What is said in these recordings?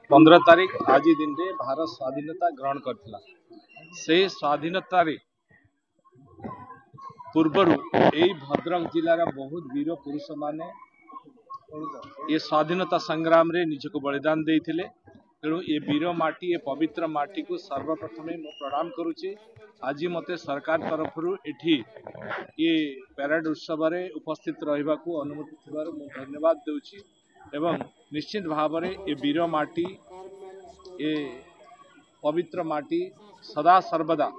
पंद्रह तारीख आज दिन रे भारत स्वाधीनता ग्रहण करथिला। से स्वाधीनता रे पूर्वर यही भद्रक जिलार बहुत वीर पुरुष माने ये स्वाधीनता संग्राम रे निजको बलिदान देइथिले। तेणु ये वीर माटी ये पवित्र माटी को सर्वप्रथम मु प्रणाम करुचे। आज मते सरकार तरफ एठी ये पैरेड उत्सव रे उपस्थित रहिबा को अनुमति थिबार मु धन्यवाद देउची। एवं निश्चित भाव में ये वीर माटी ये पवित्र माटी सदा सर्वदा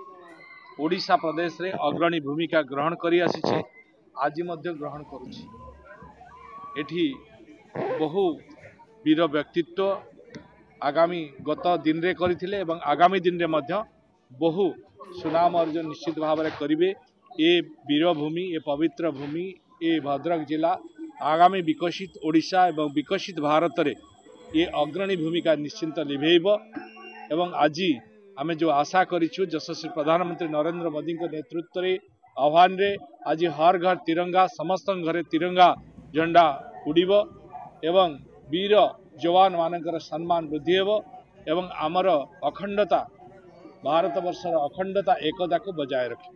ओडिशा प्रदेश रे अग्रणी भूमिका ग्रहण करी आसीचे। आज मध्य ग्रहण करुछि। एठी बहु वीर व्यक्तित्व आगामी गत दिन रे करथिले एवं आगामी दिन रे मध्य बहु सुनाम अर्जन निश्चित भाव में करिवे। ये वीर भूमि ये पवित्र भूमि ये भद्रक जिला आगामी विकसित ओडिशा एवं विकसित भारत रे ये अग्रणी भूमिका निश्चिंत लिभेइब। एवं आज आमे जो आशा करिछु यशस्वी प्रधानमंत्री नरेंद्र मोदी के नेतृत्व रे आह्वान रे आज हर घर तिरंगा समस्त घरे तिरंगा झंडा उड़ीब एवं वीर जवान मानकर सम्मान वृद्धि हेब एवं आमर अखंडता भारत वर्षर अखंडता एकता को बजाय रखिब।